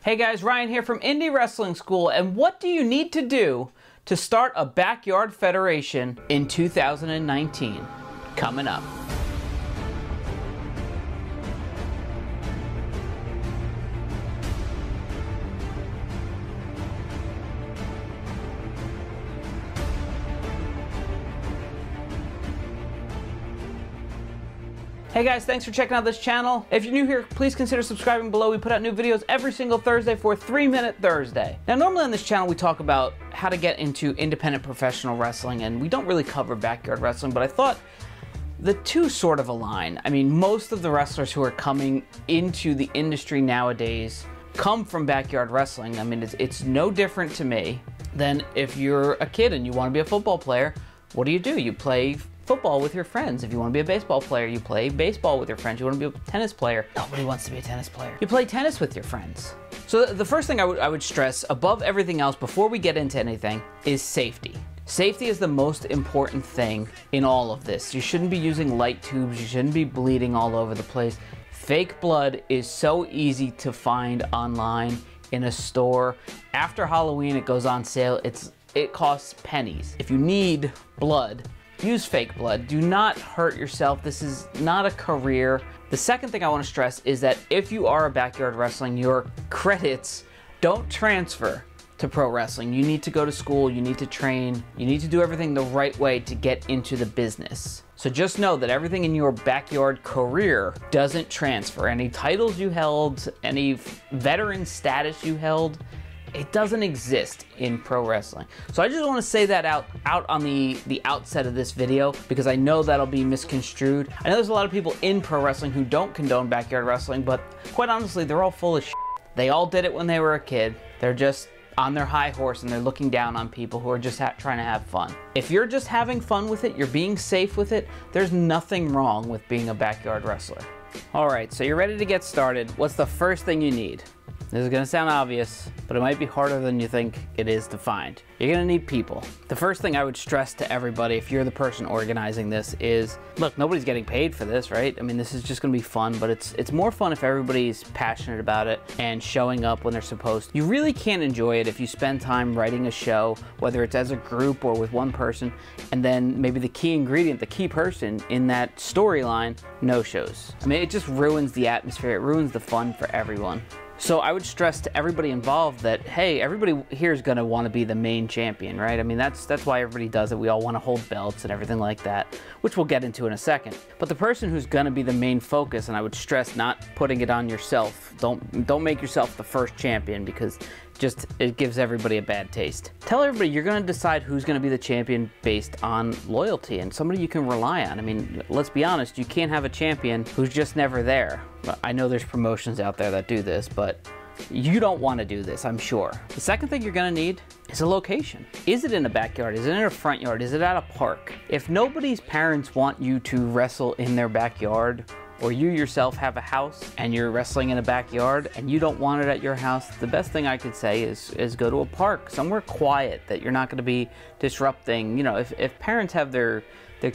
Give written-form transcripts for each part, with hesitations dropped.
Hey guys, Ryan here from Indy Wrestling School, and what do you need to do to start a backyard federation in 2019? Coming up. Hey guys, thanks for checking out this channel. If you're new here, please consider subscribing below. We put out new videos every single Thursday for 3 Minute Thursday. Now, normally on this channel, we talk about how to get into independent professional wrestling, and we don't really cover backyard wrestling, but I thought the two sort of align. I mean, most of the wrestlers who are coming into the industry nowadays come from backyard wrestling. I mean, it's no different to me than if you're a kid and you want to be a football player. What do? You play football with your friends. If you want to be a baseball player, you play baseball with your friends. You want to be a tennis player. Nobody wants to be a tennis player. You play tennis with your friends. So the first thing I would stress above everything else before we get into anything is safety. Safety is the most important thing in all of this. You shouldn't be using light tubes. You shouldn't be bleeding all over the place. Fake blood is so easy to find online in a store. After Halloween, it goes on sale. It costs pennies. If you need blood, use fake blood. Do not hurt yourself. This is not a career. The second thing I want to stress is that if you are a backyard wrestling, your credits don't transfer to pro wrestling. You need to go to school, you need to train, you need to do everything the right way to get into the business. So just know that everything in your backyard career doesn't transfer. Any titles you held, any veteran status you held, it doesn't exist in pro wrestling. So I just want to say that out on the outset of this video, because I know that'll be misconstrued. I know there's a lot of people in pro wrestling who don't condone backyard wrestling, but quite honestly, they're all full of shit. They all did it when they were a kid. They're just on their high horse and they're looking down on people who are just trying to have fun. If you're just having fun with it, you're being safe with it, there's nothing wrong with being a backyard wrestler. All right, so you're ready to get started. What's the first thing you need? This is gonna sound obvious, but it might be harder than you think it is to find. You're gonna need people. The first thing I would stress to everybody, if you're the person organizing this, is, look, nobody's getting paid for this, right? I mean, this is just gonna be fun, but it's more fun if everybody's passionate about it and showing up when they're supposed to. You really can't enjoy it if you spend time writing a show, whether it's as a group or with one person, and then maybe the key ingredient, the key person in that storyline, no shows. I mean, it just ruins the atmosphere, it ruins the fun for everyone. So I would stress to everybody involved that, hey, everybody here is gonna wanna be the main champion, right? I mean, that's why everybody does it. We all wanna hold belts and everything like that, which we'll get into in a second. But the person who's gonna be the main focus, and I would stress not putting it on yourself. Don't make yourself the first champion, because it gives everybody a bad taste. Tell everybody you're gonna decide who's gonna be the champion based on loyalty and somebody you can rely on. I mean, let's be honest, you can't have a champion who's just never there. I know there's promotions out there that do this, but you don't wanna do this, I'm sure. The second thing you're gonna need is a location. Is it in a backyard? Is it in a front yard? Is it at a park? If nobody's parents want you to wrestle in their backyard, or you yourself have a house and you're wrestling in a backyard and you don't want it at your house, the best thing I could say is go to a park, somewhere quiet that you're not gonna be disrupting. You know, if parents have their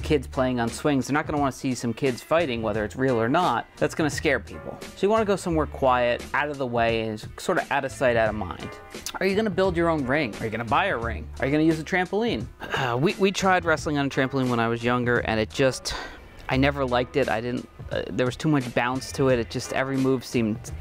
kids playing on swings, they're not gonna wanna see some kids fighting, whether it's real or not. That's gonna scare people. So you wanna go somewhere quiet, out of the way, and sort of out of sight, out of mind. Are you gonna build your own ring? Are you gonna buy a ring? Are you gonna use a trampoline? We tried wrestling on a trampoline when I was younger, and I never liked it. There was too much bounce to it. Every move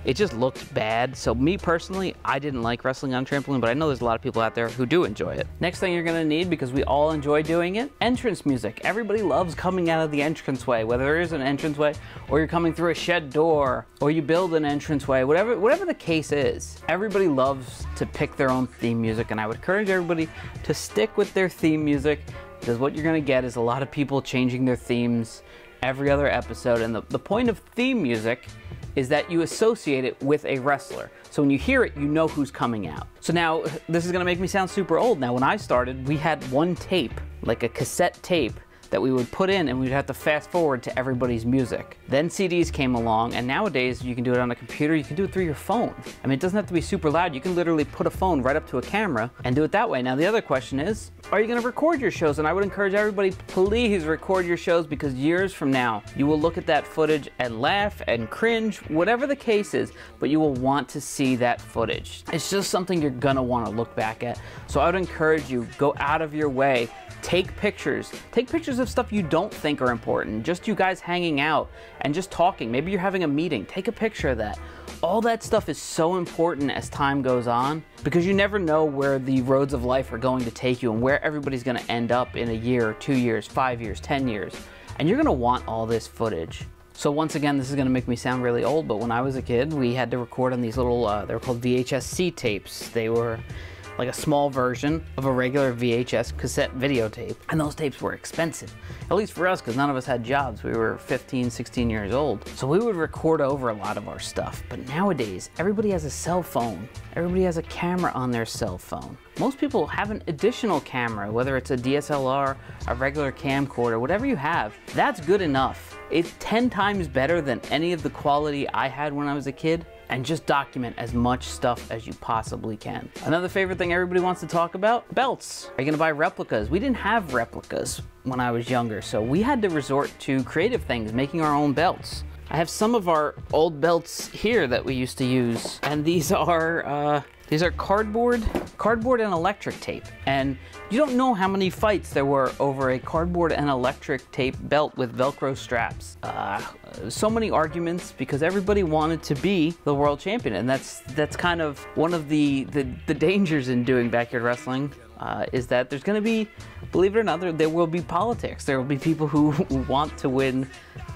it just looked bad. So me personally, I didn't like wrestling on a trampoline, but I know there's a lot of people out there who do enjoy it. Next thing you're gonna need, because we all enjoy doing it, entrance music. Everybody loves coming out of the entranceway, whether there is an entranceway, or you're coming through a shed door, or you build an entranceway, whatever the case is. Everybody loves to pick their own theme music, and I would encourage everybody to stick with their theme music, because what you're gonna get is a lot of people changing their themes every other episode, and the point of theme music is that you associate it with a wrestler. So when you hear it, you know who's coming out. So now, this is gonna make me sound super old. Now, when I started, we had one tape, like a cassette tape, that we would put in, and we'd have to fast forward to everybody's music. Then CDs came along, and nowadays you can do it on a computer, you can do it through your phone. I mean, it doesn't have to be super loud. You can literally put a phone right up to a camera and do it that way. Now, the other question is, are you going to record your shows? And I would encourage everybody, please record your shows, because years from now, you will look at that footage and laugh and cringe, whatever the case is, but you will want to see that footage. It's just something you're going to want to look back at. So I would encourage you, go out of your way, take pictures. Take pictures of stuff you don't think are important, just you guys hanging out and just talking. Maybe you're having a meeting. Take a picture of that. All that stuff is so important as time goes on, because you never know where the roads of life are going to take you and where everybody's going to end up in a year, 2 years, 5 years, 10 years. And you're going to want all this footage. So once again, this is going to make me sound really old, but when I was a kid, we had to record on these little, they were called VHS-C tapes. They were like a small version of a regular VHS cassette videotape. And those tapes were expensive, at least for us, because none of us had jobs. We were 15, 16 years old. So we would record over a lot of our stuff. But nowadays, everybody has a cell phone. Everybody has a camera on their cell phone. Most people have an additional camera, whether it's a DSLR, a regular camcorder, whatever you have, that's good enough. It's 10 times better than any of the quality I had when I was a kid. And just document as much stuff as you possibly can. Another favorite thing everybody wants to talk about, belts. Are you gonna buy replicas? We didn't have replicas when I was younger, so we had to resort to creative things, making our own belts. I have some of our old belts here that we used to use, and these are cardboard and electric tape. And you don't know how many fights there were over a cardboard and electric tape belt with Velcro straps. So many arguments, because everybody wanted to be the world champion, and that's kind of one of the dangers in doing backyard wrestling. Is that there's going to be, believe it or not, there will be politics. There will be people who want to win.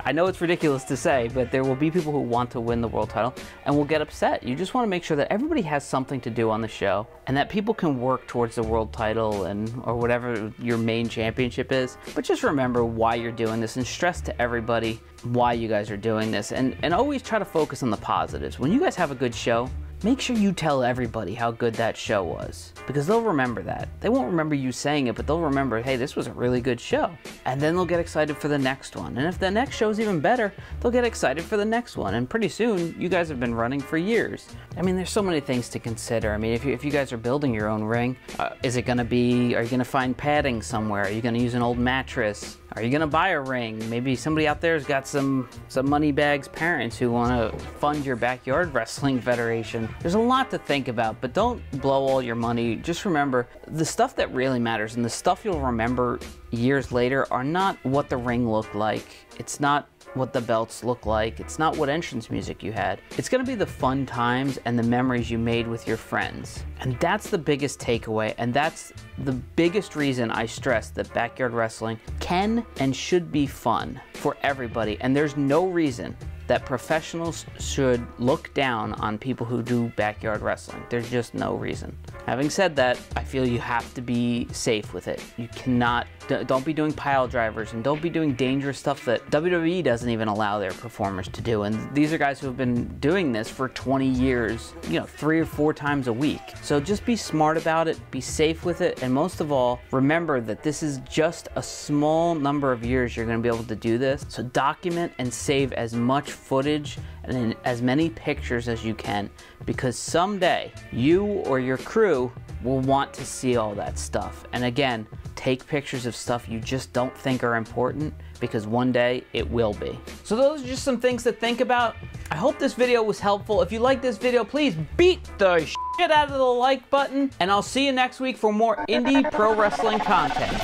I know it's ridiculous to say, but there will be people who want to win the world title and will get upset. You just want to make sure that everybody has something to do on the show, and that people can work towards the world title or whatever your main championship is. But just remember why you're doing this, and stress to everybody why you guys are doing this, and always try to focus on the positives. When you guys have a good show, make sure you tell everybody how good that show was, because they'll remember that. They won't remember you saying it, but they'll remember, hey, this was a really good show. And then they'll get excited for the next one. And if the next show's even better, they'll get excited for the next one. And pretty soon, you guys have been running for years. I mean, there's so many things to consider. I mean, if you guys are building your own ring, is it gonna be, are you gonna find padding somewhere? Are you gonna use an old mattress? Are you gonna buy a ring? Maybe somebody out there's got some money bags parents who wanna fund your backyard wrestling federation. There's a lot to think about, but don't blow all your money. Just remember, the stuff that really matters and the stuff you'll remember years later are not what the ring looked like. It's not what the belts look like. It's not what entrance music you had. It's gonna be the fun times and the memories you made with your friends. And that's the biggest takeaway, and that's the biggest reason I stress that backyard wrestling can and should be fun for everybody. And there's no reason that professionals should look down on people who do backyard wrestling. There's just no reason. Having said that, I feel you have to be safe with it. You cannot, don't be doing pile drivers, and don't be doing dangerous stuff that WWE doesn't even allow their performers to do. And these are guys who have been doing this for 20 years, 3 or 4 times a week. So just be smart about it, be safe with it, and most of all, remember that this is just a small number of years you're gonna be able to do this. So document and save as much footage and as many pictures as you can, because someday you or your crew will want to see all that stuff. And again, take pictures of stuff you just don't think are important, because one day it will be. So those are just some things to think about. I hope this video was helpful. If you like this video, please beat the shit out of the like button, and I'll see you next week for more indie pro wrestling content.